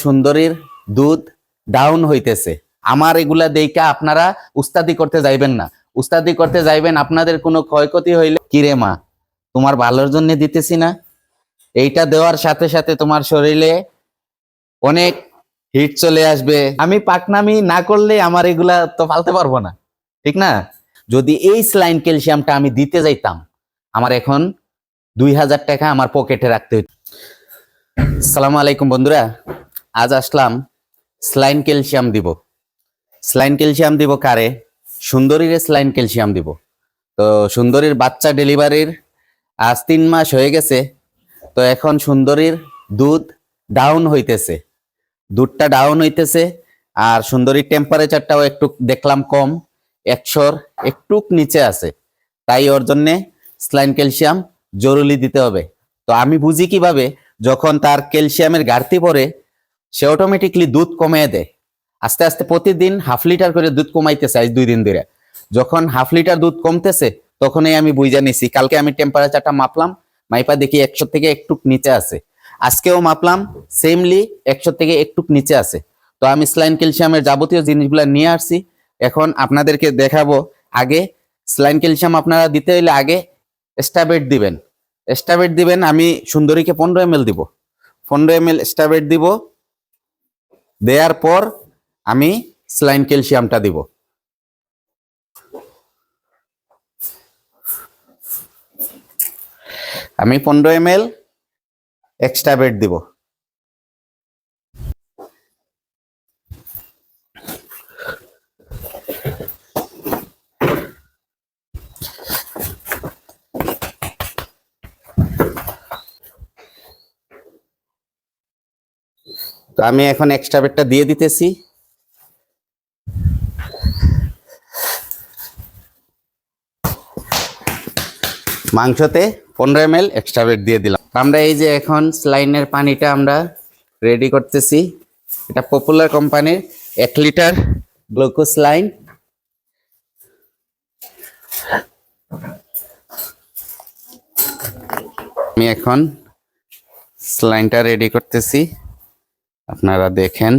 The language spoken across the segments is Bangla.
সুন্দরীর দুধ ডাউন হইতেছে। আমার এগুলা দেইকা আপনারা উস্তাদি করতে যাইবেন না। উস্তাদি করতে যাইবেন আপনাদের কোনো ক্ষয়ক্ষতি হইলে, কিরে মা তোমার ভালোর জন্য দিতেছি না, এইটা দেওয়ার সাথে সাথে তোমার শরীরে অনেক হিট চলে আসবে। আমি পাকনামি না করলে আমার এগুলা তো ফালতে পারবো না, ঠিক না? যদি এই স্লাইন ক্যালসিয়ামটা আমি দিতে যাইতাম, আমার এখন 2000 টাকা আমার পকেটে রাখতে হইত। আসসালামু আলাইকুম বন্ধুরা, আজ আসলাম স্লাইন ক্যালসিয়াম দিব। স্লাইন ক্যালসিয়াম দিব কারে? সুন্দরীর স্লাইন ক্যালসিয়াম দিব। তো সুন্দরীর বাচ্চা ডেলিভারির আজ 3 মাস হয়ে গেছে। তো এখন সুন্দরীর দুধ ডাউন হইতেছে, দুধটা ডাউন হইতেছে। আর সুন্দরীর টেম্পারেচারটাও একটু দেখলাম কম, 100-র একটু নিচে আছে। তাই ওর জন্যে স্লাইন ক্যালসিয়াম জরুরি দিতে হবে। তো আমি বুঝি কিভাবে, যখন তার ক্যালসিয়ামের ঘাটতি পড়ে সে অটোমেটিকলি দুধ কমিয়ে দেয়। আস্তে আস্তে প্রতিদিন 1/2 লিটার করে দুধ কমাইতেছে আজ 2 দিন ধরে। যখন 1/2 লিটার দুধ কমতেছে তখনই আমি বুঝা নিছি। কালকে আমি টেম্পারেচারটা মাপলাম, মাইপা দেখি 100 থেকে একটু নিচে আছে। আজকেও মাপলাম, সেমলি 100 থেকে একটু নিচে আছে। তো আমি স্লাইন ক্যালসিয়ামের যাবতীয় জিনিসগুলো নিয়ে আসছি, এখন আপনাদেরকে দেখাবো। আগে স্লাইন ক্যালসিয়াম আপনারা দিতে হইলে আগে স্টাবেট দিবেন। স্টাবেট দিবেন, আমি সুন্দরীকে 15 ml দিব। 15 ml স্টাবেট দিব, দেওয়ার পর আমি স্লাইন ক্যালসিয়ামটা দিব। আমি 15 ml এক্সট্রা বেড দিব। তো আমি এখন এক্সট্রা বেডটা দিয়ে দিতেছি। মাংসতে 15 ml এক্সট্রা বেড দিয়ে দিলাম। আমরা এই যে এখন স্লাইনের পানিটা আমরা রেডি করতেছি। এটা পপুলার কোম্পানির 1 লিটার গ্লুকোস্লাইন। আমি এখন স্লাইনটা রেডি করতেছি, আপনারা দেখেন।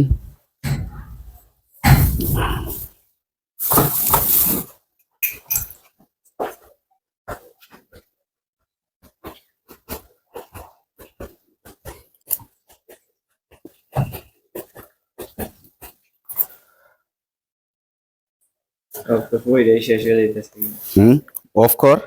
অফ কর।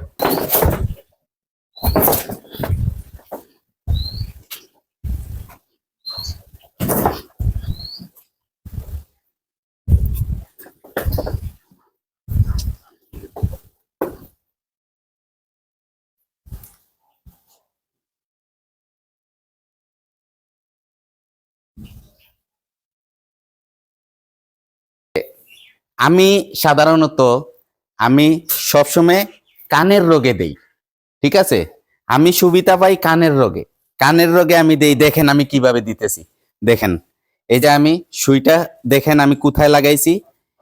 আমি সাধারণত আমি সবসময় কানের রোগে দেই, ঠিক আছে? আমি সুবিধা পাই কানের রোগে। কানের রোগে আমি দেই, দেখেন আমি কিভাবে দিতেছি। দেখেন এই যে আমি সুইটা দেখেন আমি কোথায় লাগাইছি,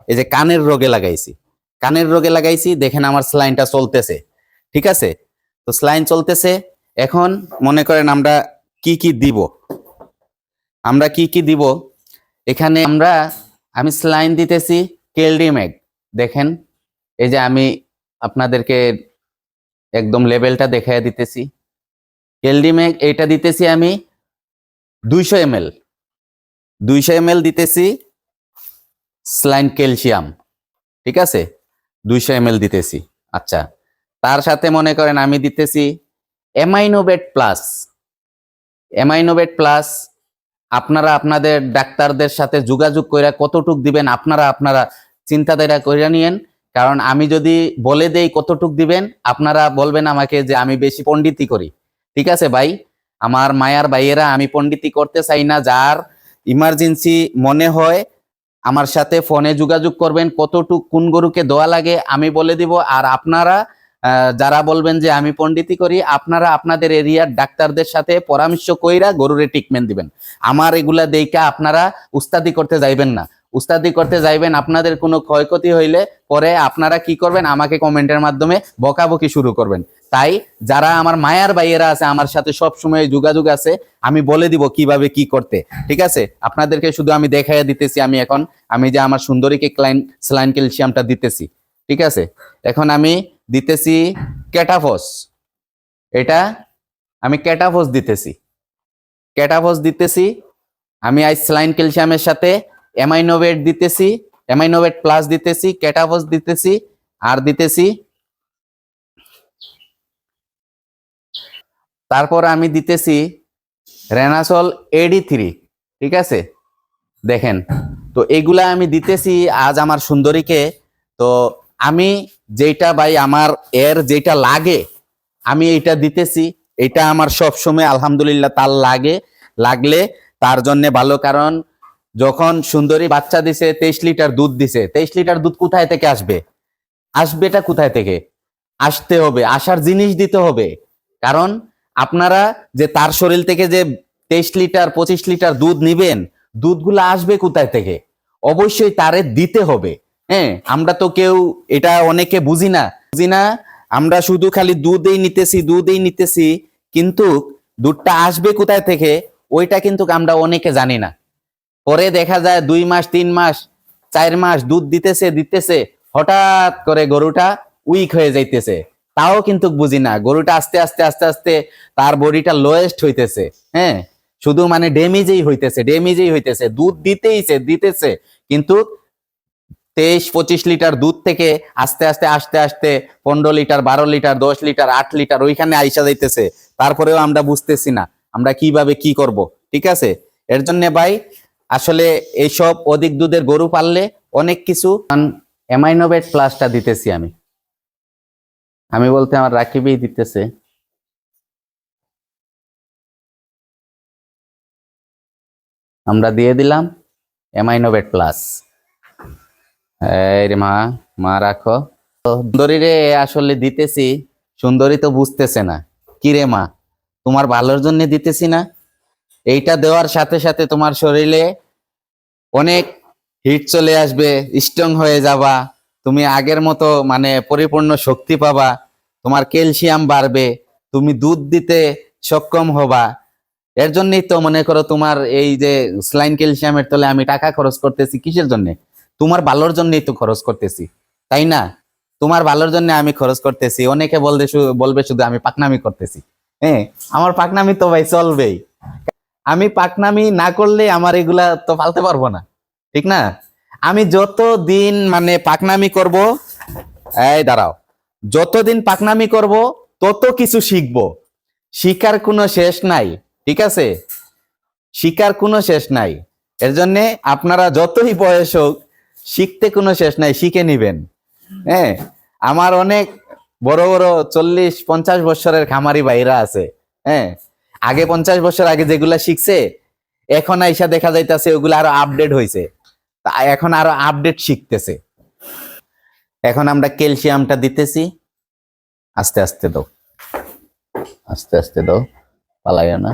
এই যে কানের রোগে লাগাইছি। কানের রোগে লাগাইছি, দেখেন আমার স্লাইনটা চলতেছে, ঠিক আছে? তো স্লাইন চলতেছে। এখন মনে করেন আমরা কি কি দিব, আমরা কি কি দিব এখানে। আমি স্লাইন দিতেছি কেলডিম্যাগ। দেখেন এই যে আমি আপনাদেরকে একদম লেভেলটা দেখাই দিতেছি। কেলডিম্যাগ এইটা দিতেছি আমি 200 ml। 200 ml দিতেছি স্লাইন ক্যালসিয়াম, ঠিক আছে? 200 ml দিতেছি। আচ্ছা, তার সাথে মনে করেন আমি দিতেছি অ্যামাইনোবেট প্লাস। অ্যামাইনোবেট প্লাস আপনারা আপনাদের ডাক্তারদের সাথে যোগাযোগ করে কতটুক দিবেন আপনারা চিন্তাধারা করে নিয়েন। কারণ আমি যদি বলে দেই কতটুক দিবেন, আপনারা বলবেন আমাকে যে আমি বেশি পণ্ডিতি করি। ঠিক আছে ভাই, আমার মায়ার ভাইয়েরা, আমি পণ্ডিতি করতে চাই না। যার ইমার্জেন্সি মনে হয় আমার সাথে ফোনে যোগাযোগ করবেন, কতটুক কোন গরুকে দেওয়া লাগে আমি বলে দিব। আর আপনারা যারা বলবেন যে আমি পণ্ডিতি করি, আপনারা আপনাদের এরিয়ার ডাক্তারদের সাথে পরামর্শ কইরা গরুরে ট্রিটমেন্ট দিবেন। আমার এগুলা দেইকা আপনারা উস্তাদি করতে যাইবেন না। উস্তাদি করতে যাইবেন, আপনাদের কোনো ক্ষয়ক্ষতি হইলে পরে আপনারা কি করবেন, আমাকে কমেন্টের মাধ্যমে বকাবকি শুরু করবেন। তাই যারা আমার মায়ার ভাইয়েরা আছে, আমার সাথে সব সময় যোগাযোগ আছে, আমি বলে দিব কিভাবে কি করতে। ঠিক আছে, আপনাদেরকে শুধু আমি দেখাইয়া দিতেছি। আমি যে আমার সুন্দরীকে স্যালাইন ক্যালসিয়ামটা দিতেছি। ঠিক আছে, এখন আমি দিতেছি ক্যাটাফস। এটা আমি ক্যাটাফস দিতেছি। আমি আজ স্যালাইন ক্যালসিয়ামের সাথে অ্যামাইনোভেট দিতেছি, অ্যামাইনোভেট প্লাস দিতেছি, ক্যাটাফস দিতেছি, আর দিতেছি, তারপর আমি দিতেছি রেনাসল AD3। ঠিক আছে, দেখেন তো এগুলা আমি দিতেছি আজ আমার সুন্দরীকে। তো আমি যেটা ভাই আমার যেটা লাগে আমি এইটা দিতেছি। এটা আমার সব সময় আলহামদুলিল্লাহ তার লাগলে তার জন্য ভালো। কারণ যখন সুন্দরী বাচ্চা দিছে, 23 লিটার দুধ দিছে, 23 লিটার দুধ কোথায় থেকে আসবেটা কোথায় থেকে আসতে হবে, আসার জিনিস দিতে হবে। কারণ আপনারা যে তার শরীর থেকে যে 23 লিটার 25 লিটার দুধ নিবেন, দুধগুলো আসবে কোথায় থেকে, অবশ্যই তারে দিতে হবে। হ্যাঁ, আমরা তো কেউ এটা অনেকে বুঝি না। আমরা শুধু খালি দুধেই নিতেছি, কিন্তু দুধটা আসবে কোথায় থেকে ওইটা কিন্তু আমরা অনেকে জানি না। পরে দেখা যায় 2 মাস 3 মাস 4 মাস দুধ দিতেছে, হঠাৎ করে গরুটা উইক হয়ে যাইতেছে, তাও কিন্তু বুঝি না। গরুটা আস্তে আস্তে তার বডিটা লোয়েস্ট হইতেছে। হ্যাঁ, শুধু মানে ড্যামেজেই হইতেছে। দুধ দিতেছে, কিন্তু 23-25 লিটার দুধ থেকে আস্তে আস্তে 15 লিটার 12 লিটার 10 লিটার 8 লিটার ওইখানে আইসা যাইতেছে। তারপরেও আমরা বুঝতেছি না আমরা কিভাবে কি করব। ঠিক আছে, এর জন্য ভাই আসলে এইসব অধিক দুধের গরু পাললে অনেক কিছু। অ্যামাইনোভেট প্লাসটা দিতেছি আমি বলতে আমার রাকিবই দিতেছে। আমরা দিয়ে দিলাম অ্যামাইনোভেট প্লাস। এই রে মা রাখো। সুন্দরীরে আসলে দিতেছি, সুন্দরী তো বুঝতেছে না। কি রে মা, তোমার ভালোর জন্য দিতেছি না? এইটা দেওয়ার সাথে সাথে তোমার শরীরে অনেক হিট চলে আসবে, স্ট্রং হয়ে যাবা, তুমি আগের মতো মানে পরিপূর্ণ শক্তি পাবা, তোমার ক্যালসিয়াম বাড়বে, তুমি দুধ দিতে সক্ষম হবা। এর জন্যই তো মনে করো তোমার এই যে স্যালাইন ক্যালসিয়ামের তলে আমি টাকা খরচ করতেছি, কিসের জন্য? তোমার ভালোর জন্যই তো খরচ করতেছি, তাই না? তোমার ভালোর জন্য আমি খরচ করতেছি। অনেকে বলবে শুধু আমি পাকনামি করতেছি। হ্যাঁ, আমার পাকনামি তো ভাই চলবেই। আমি পাকনামি না করলে আমার এগুলা তো পালতে পারবো না, ঠিক না? আমি যতদিন মানে পাকনামি করব, দাঁড়াও, যতদিন পাকনামি করব তত কিছু শিখবো। শিখার কোনো শেষ নাই। ঠিক আছে, শিখার কোনো শেষ নাই। এর জন্য আপনারা যতই বয়স হোক, শিখতে কোনো শেষ নাই, শিখে নিবেন। হ্যাঁ, আমার অনেক বড় 40-50 বছরের খামারি ভাইরা আছে। হ্যাঁ, আগে 50 বছর আগে যেগুলা শিখছে, এখন আইসা দেখা যাইতেছে ওগুলো আরো আপডেট হয়েছে, এখন আরো আপডেট শিখতেছে। এখন আমরা ক্যালসিয়ামটা দিতেছি, আস্তে আস্তে দাও, পালাইও না।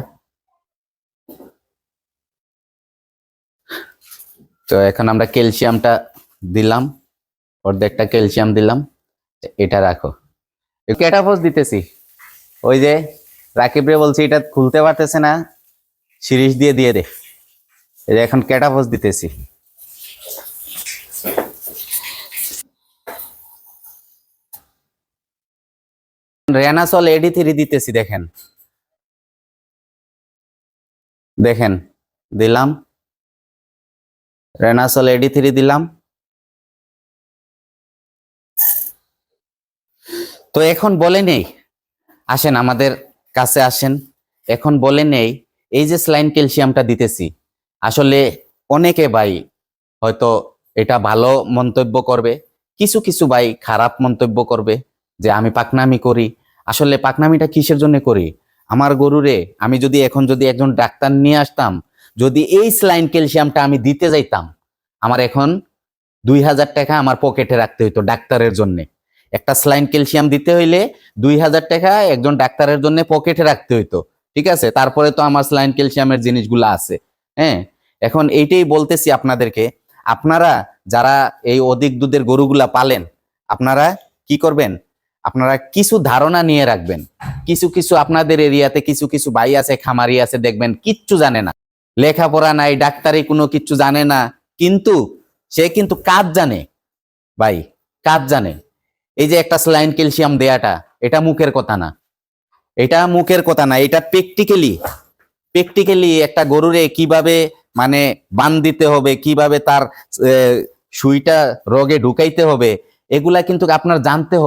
তো এখন আমরা ক্যালসিয়ামটা দিলাম, অর্ধেকটা ক্যালসিয়াম দিলাম। এটা রাখো। ক্যাটাফস দিতেছি, ওই যে রাকিবরে বলছি এটা খুলতে পারতেছে না, সিরিজ দিয়ে দে। এই যে এখন ক্যাটাফস দিতেছি। রেনাসল AD3 দিতেছি, দেখেন দিলাম, রেনাসল AD3 দিলাম। তো এখন বলে নেই, আসেন আমাদের কাছে আসেন, এখন বলে নেই এই যে স্যালাইন ক্যালসিয়ামটা দিতেছি, আসলে অনেকে ভাই হয়তো এটা ভালো মন্তব্য করবে, কিছু ভাই খারাপ মন্তব্য করবে যে আমি পাকনামি করি। আসলে পাকনামিটা কিসের জন্য করি? আমার গরুরে আমি যদি একজন ডাক্তার নিয়ে আসতাম, যদি এই স্যালাইন ক্যালসিয়ামটা আমি দিতে যাইতাম, আমার এখন 2000 টাকা আমার পকেটে রাখতে হইতো ডাক্তারের জন্য। একটা স্যালাইন ক্যালসিয়াম দিতে হইলে 2000 টাকা একজন ডাক্তারের জন্য পকেটে রাখতে হইতো। ঠিক আছে, তারপরে তো আমার স্যালাইন ক্যালসিয়ামের জিনিসগুলো আছে। হ্যাঁ, এখন এইটাই বলতেছি আপনাদেরকে, আপনারা যারা এই অধিক দুধের গরুগুলা পালেন, আপনারা কি করবেন, আপনারা কিছু ধারণা নিয়ে রাখবেন। কিছু কিছু আপনাদের এরিয়াতে কিছু কিছু ভাই আছে, খামারি আছে, দেখবেন কিচ্ছু জানে না, লেখাপড়া নাই, ডাক্তারি কোনো কিচ্ছু জানে না, কিন্তু সে কিন্তু কাজ জানে ভাই, কাজ জানে। এই যে একটা স্যালাইন ক্যালসিয়াম দেয়াটা, এটা মুখের কথা না, এটা মুখের কথা না, এটা প্র্যাকটিক্যালি একটা গরুরে কিভাবে মানে বান দিতে হবে, কিভাবে তার সুইটা রোগে ঢুকাইতে হবে, এগুলা কিন্তু আপনার জানতে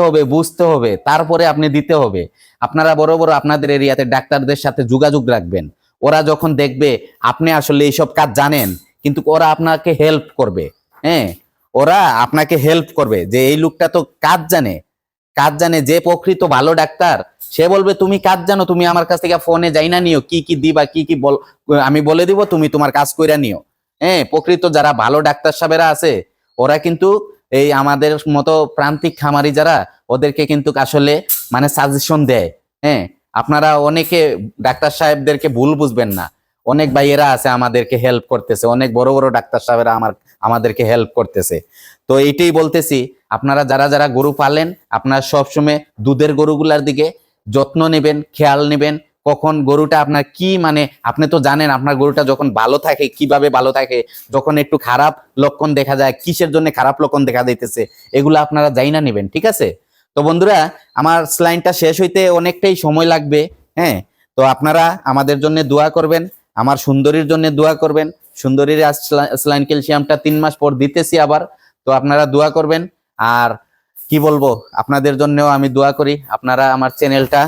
হবে, বুঝতে হবে, তারপরে আপনি দিতে হবে। আপনারা বড় বড় আপনাদের এরিয়াতে ডাক্তারদের সাথে যোগাযোগ রাখবেন। ওরা যখন দেখবে আপনি আসলে এইসব কাজ জানেন, কিন্তু ওরা আপনাকে হেল্প করবে। হ্যাঁ, ওরা আপনাকে হেল্প করবে যে এই লোকটা তো কাজ জানে, যে প্রকৃত ভালো ডাক্তার সে বলবে তুমি কাজ জানো, তুমি আমার কাছ থেকে ফোনে যাই না নিও, কি কি দিবা, কি কি বল, আমি বলে দিব, তুমি তোমার কাজ কইরা নিও। হ্যাঁ, প্রকৃত যারা ভালো ডাক্তার সাহেবেরা আছে, ওরা কিন্তু এই আমাদের মতো প্রান্তিক খামারি যারা, ওদেরকে কিন্তু আসলে মানে সাজেশন দেয়। হ্যাঁ, আপনারা অনেকে ডাক্তার সাহেবদেরকে ভুল বুঝবেন না, অনেক ভাইয়েরা আছে আমাদেরকে হেল্প করতেছে, অনেক বড় বড় ডাক্তার সাহেবরা আমাদেরকে হেল্প করতেছে। তো এইটাই বলতেছি, আপনারা যারা যারা গরু পালেন, আপনারা সবসময় দুধের গরুগুলার দিকে যত্ন নেবেন, খেয়াল নেবেন, কখন গরুটা আপনার কি মানে আপনি তো জানেন আপনার গরুটা যখন ভালো থাকে কিভাবে ভালো থাকে, যখন একটু খারাপ লক্ষণ দেখা যায়, কিসের জন্য খারাপ লক্ষণ দেখা দিতেছে, এগুলো আপনারা জাইনা নেবেন। ঠিক আছে? তো বন্ধুরা, আমার স্লাইনটা শেষ হইতে অনেকটাই সময় লাগবে। হ্যাঁ, তো আপনারা আমাদের জন্য দোয়া করবেন, আমার সুন্দরীর জন্য দোয়া করবেন। সুন্দরীর স্লাইন ক্যালসিয়ামটা 3 মাস পর দিতেছি আবার, তো আপনারা দোয়া করবেন। আর কি বলবো, আপনাদের জন্যও আমি দোয়া করি। আপনারা আমার চ্যানেলটা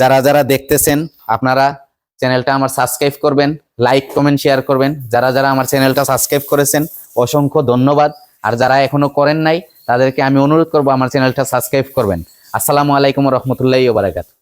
যারা যারা দেখতেছেন, আপনারা চ্যানেলটা আমার সাবস্ক্রাইব করবেন, লাইক কমেন্ট শেয়ার করবেন। যারা যারা আমার চ্যানেলটা সাবস্ক্রাইব করেছেন অসংখ্য ধন্যবাদ, আর যারা এখনো করেন নাই তাদেরকে আমি অনুরোধ করবো আমার চ্যানেলটা সাবস্ক্রাইব করবেন। আসসালামু আলাইকুম ওয়া রাহমাতুল্লাহি ওয়া বারাকাতুহু।